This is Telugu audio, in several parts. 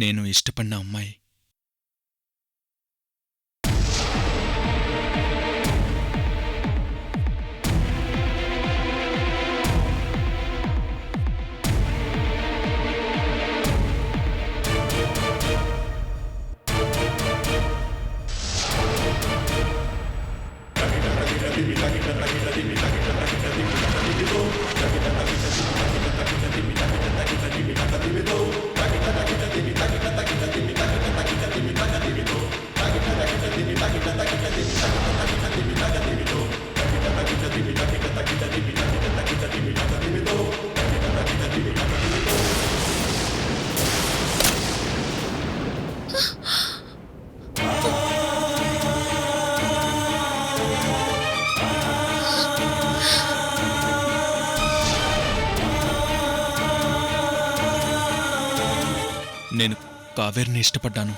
నేను ఇష్టపడిన అమ్మాయి. నేను కావేరిని ఇష్టపడ్డాను.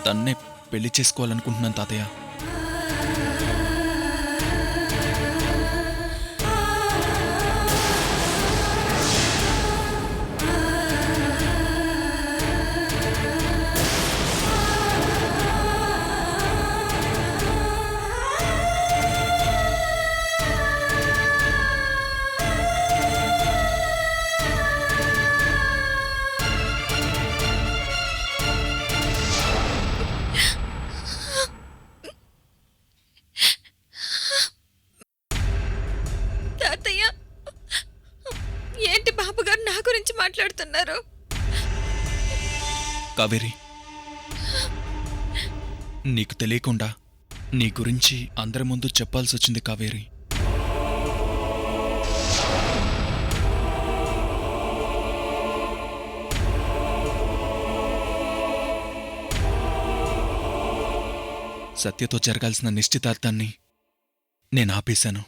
తన్నే పెళ్లి చేసుకోవాలనుకుంటున్నాను తాతయ్య. తాతయ్య, ఏంటి బాబుగారు నా గురించి మాట్లాడుతున్నారు? కావేరి, నీకు తెలియకుండా నీ గురించి అందరి ముందు చెప్పాల్సొచ్చింది కావేరి. సత్యతో జరగాల్సిన నిశ్చితార్థాన్ని నేను ఆపేశాను.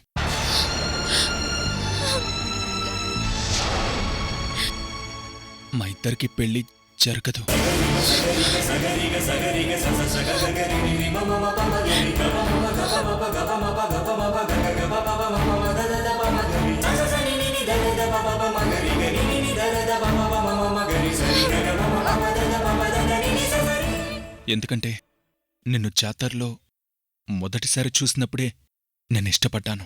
మా ఇద్దరికి పెళ్లి జరగదు. ఎందుకంటే నిన్ను జాతరలో మొదటిసారి చూసినప్పుడే నేను ఇష్టపడ్డాను.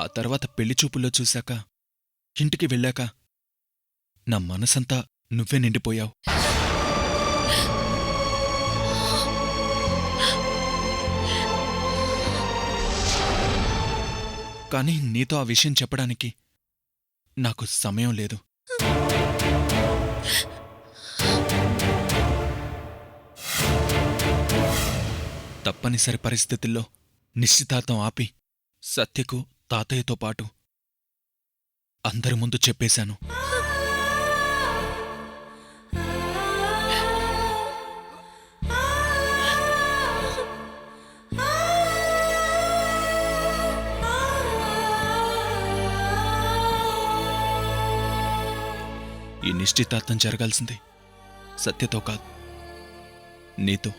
ఆ తర్వాత పెళ్లిచూపుల్లో చూశాక, ఇంటికి వెళ్ళాక నా మనసంతా నువ్వే నిండిపోయావు. కానీ నీతో ఆ విషయం చెప్పడానికి నాకు సమయం లేదు. తప్పనిసరి పరిస్థితుల్లో నిశ్చితార్థం ఆపి సత్యకు, తాతయ్యతో పాటు అందరి ముందు చెప్పేశాను. ఈ నిశ్చితార్థం జరగాల్సింది సత్యతో కాదు, నీతో.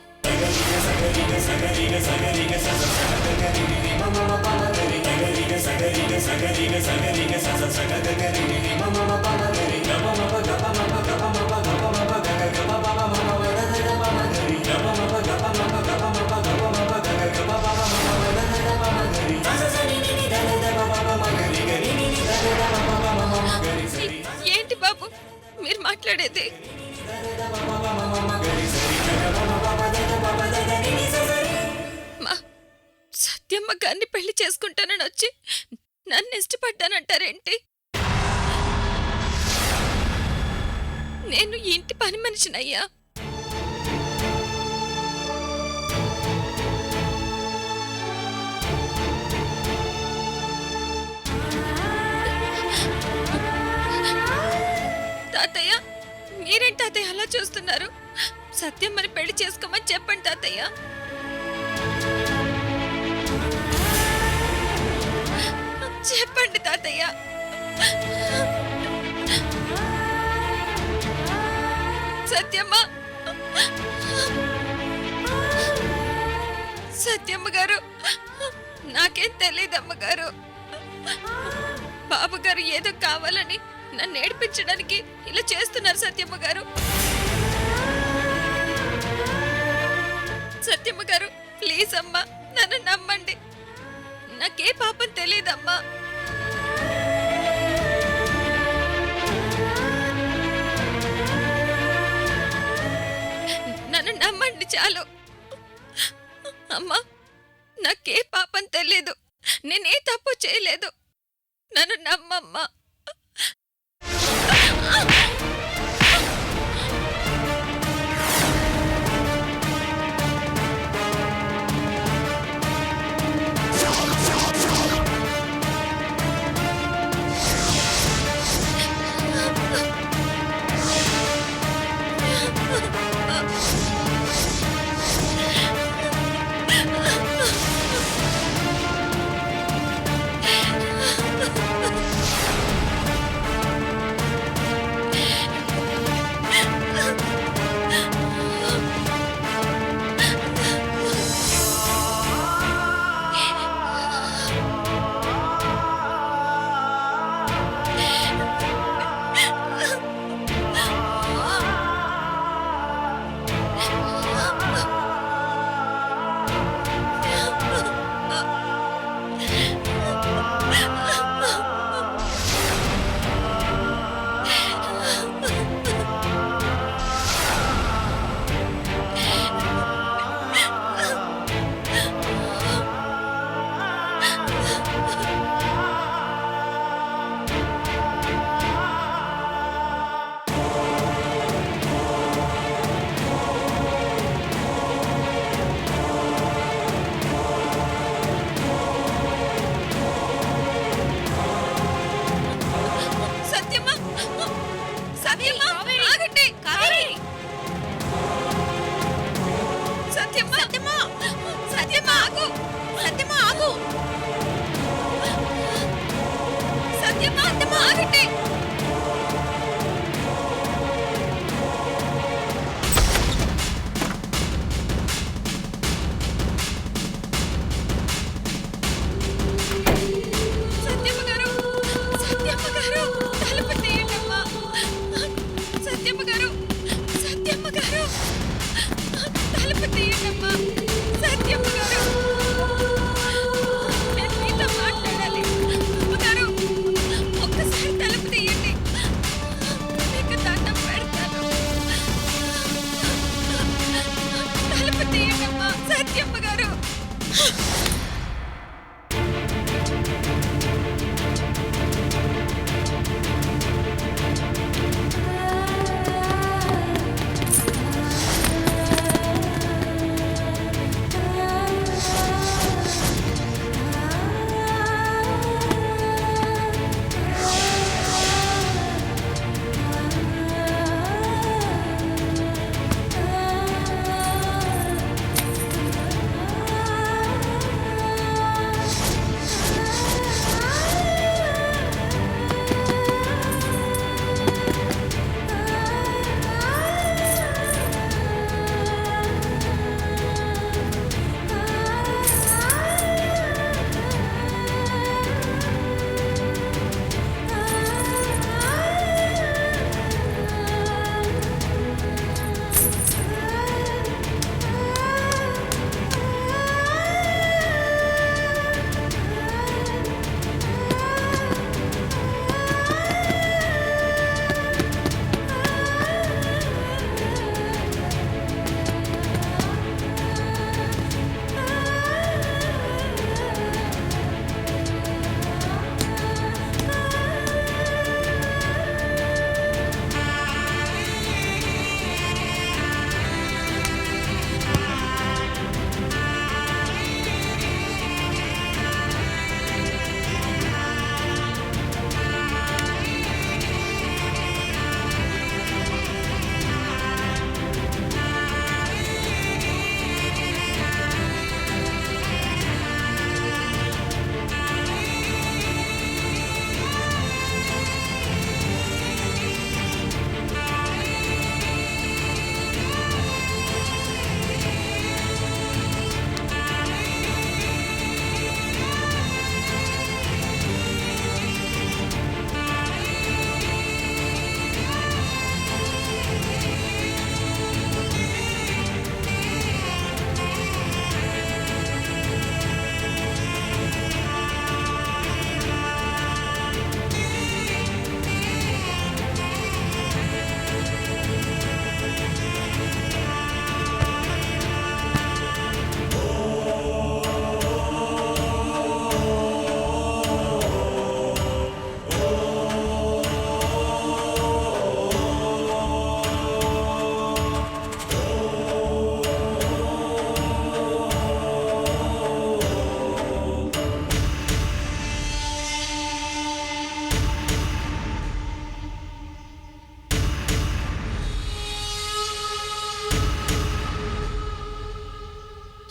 ఏంటి బాబు మీరు మాట్లాడేది? మా సత్యమ్మ గారిని పెళ్లి చేసుకుంటానని వచ్చి నన్ను ఇష్టపడ్డానంటారేంటి? నేను ఇంటి పని మనిషినయ్యా. తాతయ్య, మీరేంటి తాతయ్య అలా చూస్తున్నారు? సత్యమ్మని పెళ్లి చేసుకోమని చెప్పండి తాతయ్య. చెప్పండి తాతయ్య. సత్యమ్మ సత్యమ్మ గారు, నాకేం తెలియదమ్మ గారు. బాబు గారు ఏదో కావాలని నన్ను ఏడిపించడానికి ఇలా చేస్తున్నారు సత్యమ్మ గారు. సత్యమ్మ గారు, ప్లీజ్ అమ్మా, నన్ను నమ్మండి. నాకే పాపం తెలియదమ్మా. నన్ను నమ్మండి చాలు. అమ్మా, నాకే పాపం తెలీదు, నేనే తప్పు చేయలేదు. నన్ను నమ్మమ్మా.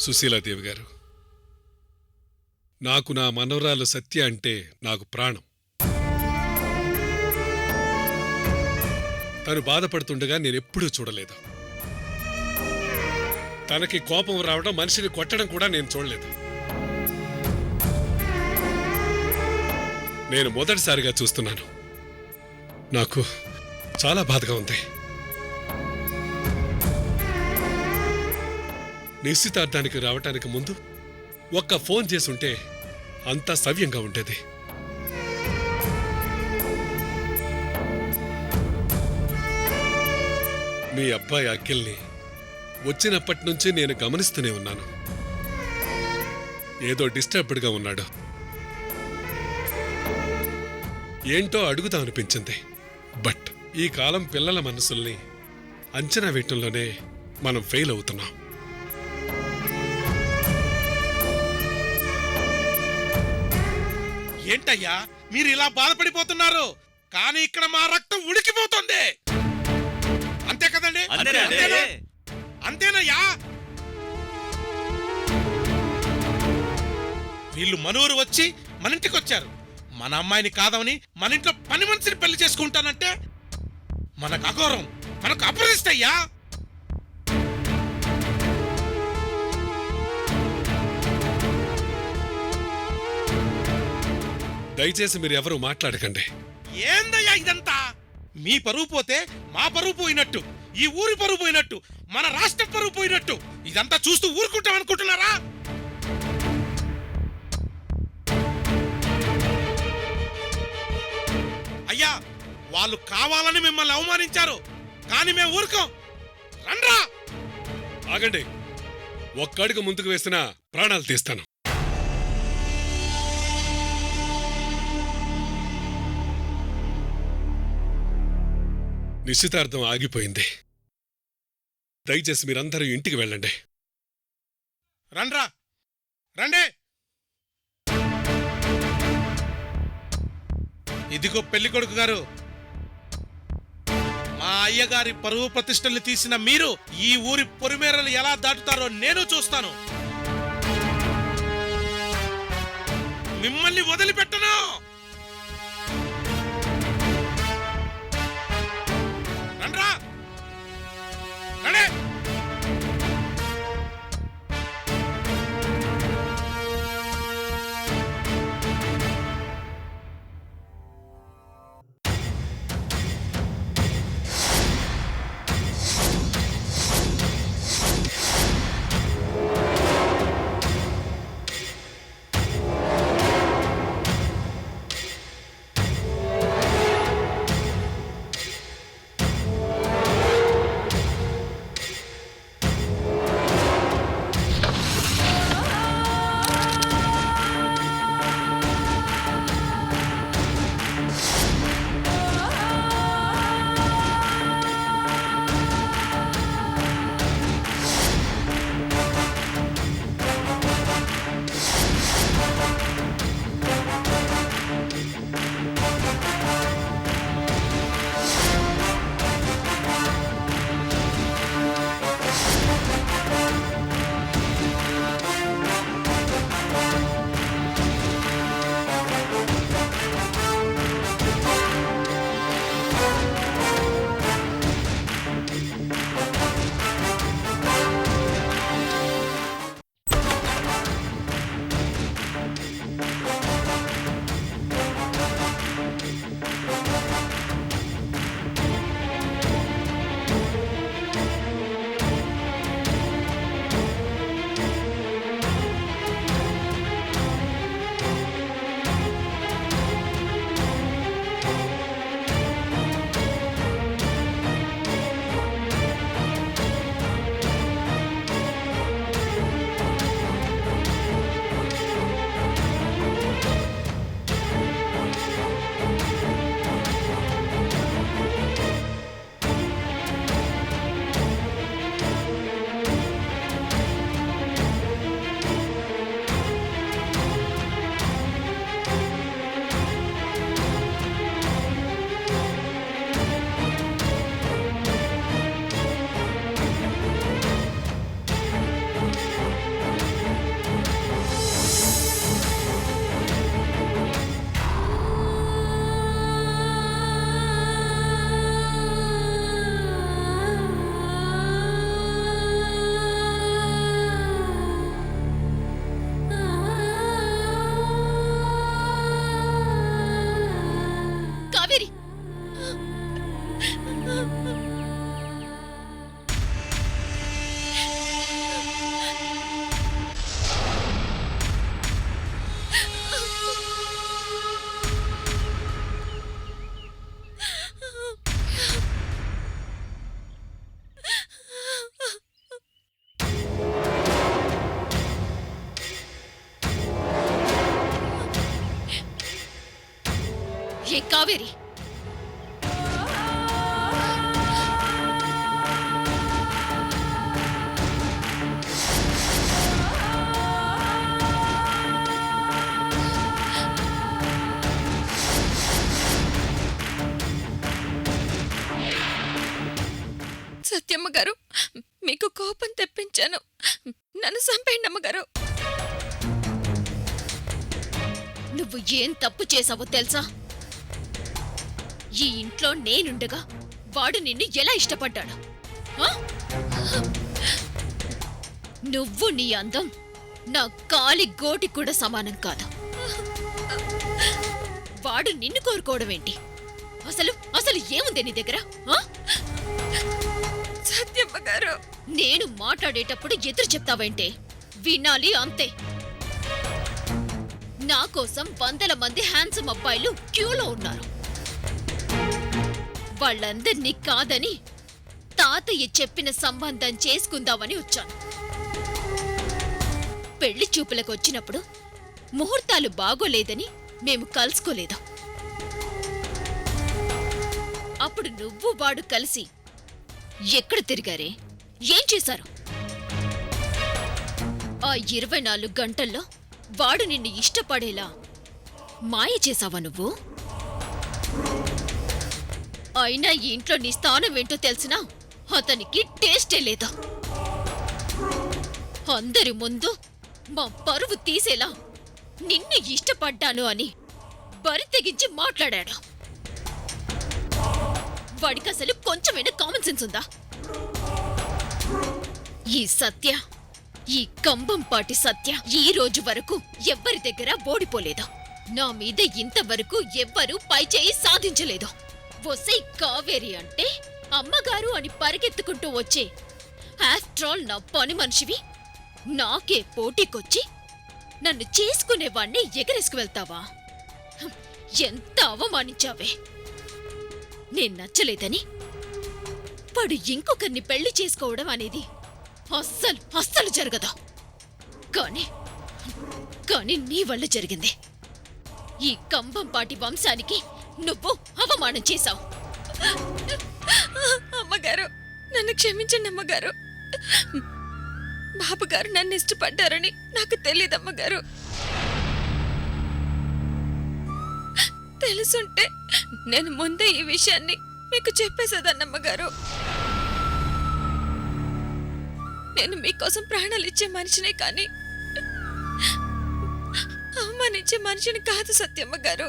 సుశీలాదేవి గారు, నాకు నా మనవరాలు సత్య అంటే నాకు ప్రాణం. తను బాధపడుతుండగా నేనెప్పుడూ చూడలేదు. తనకి కోపం రావడం, మనిషిని కొట్టడం కూడా నేను చూడలేదు. నేను మొదటిసారిగా చూస్తున్నాను. నాకు చాలా బాధగా ఉంది. నిశ్చితార్థానికి రావటానికి ముందు ఒక్క ఫోన్ చేసుంటే అంతా సవ్యంగా ఉండేది. మీ అబ్బాయి అఖిల్ని వచ్చినప్పటి నుంచి నేను గమనిస్తూనే ఉన్నాను. ఏదో డిస్టర్బ్డ్గా ఉన్నాడు. ఏంటో అడుగుదామనిపించింది. బట్ ఈ కాలం పిల్లల మనసుల్ని అంచనా వేయటంలోనే మనం ఫెయిల్ అవుతున్నాం. ఏంటయ్యా మీరు ఇలా బాధపడిపోతున్నారు? కానీ ఇక్కడ మా రక్తం ఉడికిపోతుంది. అంతే కదండి? అంతేనయ్యా. వీళ్ళు మనూరు వచ్చి మన ఇంటికి వచ్చారు. మన అమ్మాయిని కాదవని మన ఇంట్లో పని మనిషిని పెళ్లి చేసుకుంటానంటే మనకు అఘోరం, మనకు అప్రదిష్టయ్యా. దయచేసి మీరు ఎవరూ మాట్లాడకండి. ఏందయ్యా ఇదంతా? మీ పరువు పోతే మా పరువు పోయినట్టు, ఈ ఊరి పరువు పోయినట్టు, మన రాష్ట్ర పరువు పోయినట్టు. ఇదంతా చూస్తూ ఊరుకుంటాం అనుకుంటున్నారా? అయ్యా, వాళ్ళు కావాలని మిమ్మల్ని అవమానించారు, కానీ మేము ఊరుకోం. రండ్రా. ఆగండి. ఒక్కడుగు ముందుకు వేసినా ప్రాణాలు తీస్తాను. నిశ్చితార్థం ఆగిపోయింది. దయచేసి మీరందరూ ఇంటికి వెళ్ళండి. రండ్రా, రండి. ఇదిగో పెళ్లి కొడుకు గారు, మా అయ్యగారి పరువు ప్రతిష్టల్ని తీసిన మీరు ఈ ఊరి పొరిమేరలు ఎలా దాటుతారో నేను చూస్తాను. మిమ్మల్ని వదిలిపెట్టను. రండ్రా, రండి. కావేరి. సత్యమ్మ గారు, మీకు కోపం తెప్పించాను. నన్ను చంపేయండి అమ్మగారు. నువ్వు ఏం తప్పు చేసావో తెలుసా? ఈ ఇంట్లో నేనుండగా వాడు నిన్ను ఎలా ఇష్టపడ్డాడు? ఆ? నువ్వు నీ అందం నా కాలి గోటి కూడా సమానం కాదు. వాడు నిన్ను కోరుకోవడం ఏంటి? అసలు అసలు ఏముంది నీ దగ్గర? ఆ? సత్యమ్మ గారు, నేను మాట్లాడేటప్పుడు ఎదురు చెప్తావేంటే? వినాలి అంతే. నా కోసం వందల మంది హ్యాండ్సమ్ అబ్బాయిలు క్యూలో ఉన్నారు. వాళ్ళందర్నీ కాదని తాతయ్య చెప్పిన సంబంధం చేసుకుందామని వచ్చాను. పెళ్లి చూపులకు వచ్చినప్పుడు ముహూర్తాలు బాగోలేదని మేము కలుసుకోలేదు. అప్పుడు నువ్వు వాడు కలిసి ఎక్కడ తిరిగారే? ఏం చేశారు? ఆ 24 గంటల్లో వాడు నిన్ను ఇష్టపడేలా మాయ చేశావా నువ్వు? అయినా ఈ ఇంట్లో నీ స్థానం ఏంటో తెలిసినా అతనికి టేస్టే లేదా. అందరి ముందు మా పరువు తీసేలా నిన్ను ఇష్టపడ్డాను అని బరి తెగించి మాట్లాడాడు. వాడికసలు కొంచెమైనా కామన్ సెన్స్ ఉందా? ఈ సత్య, ఈ కంబంపాటి సత్య ఈ రోజు వరకు ఎవ్వరి దగ్గర ఓడిపోలేదు. నా మీద ఇంతవరకు ఎవ్వరూ పైచేయి సాధించలేదు. ఒసై కావేరి అంటే అమ్మగారు అని పరిగెత్తుకుంటూ వచ్చే ఆఫ్టర్ ఆల్ నా పని మనిషివి నాకే పోటీకొచ్చి నన్ను చేసుకునేవాణ్ణి ఎగరేసుకు వెళ్తావా? ఎంత అవమానించావే! నేను నచ్చలేదని వాడు ఇంకొకరిని పెళ్లి చేసుకోవడం అనేది అస్సలు అస్సలు జరగదు. కానీ నీ వల్ల జరిగింది. ఈ కంబంపాటి వంశానికి నువ్వు అవమానం చేశావు. అమ్మగారు, నన్ను క్షమించండి అమ్మగారు. బాబుగారు నన్ను ఇష్టపడ్డారని నాకు తెలియదు అమ్మగారు. తెలుసుంటే నేను ముందే ఈ విషయాన్ని మీకు చెప్పేసేదాన్నమ్మగారు. నేను మీకోసం ప్రాణాలు ఇచ్చే మనిషినే కానీ అవమానించే మనిషిని కాదు సత్యమ్మ గారు.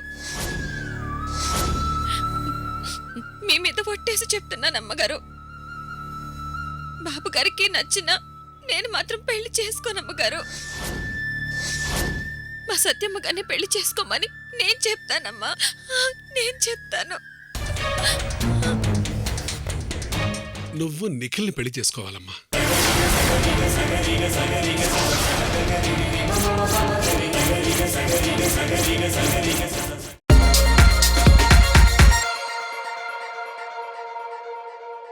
మీ మీద ఒట్టేసి చెప్తున్నానమ్మగారు. బాబుగారికి నచ్చినా నేను మాత్రం పెళ్లి చేసుకోనమ్మగారు. మా సత్యమ్మ గారిని పెళ్లి చేసుకోమని నేను చెప్తానమ్మా, నేను చెప్తాను. నువ్వు నిఖిల్ని పెళ్లి చేసుకోవాలమ్మా.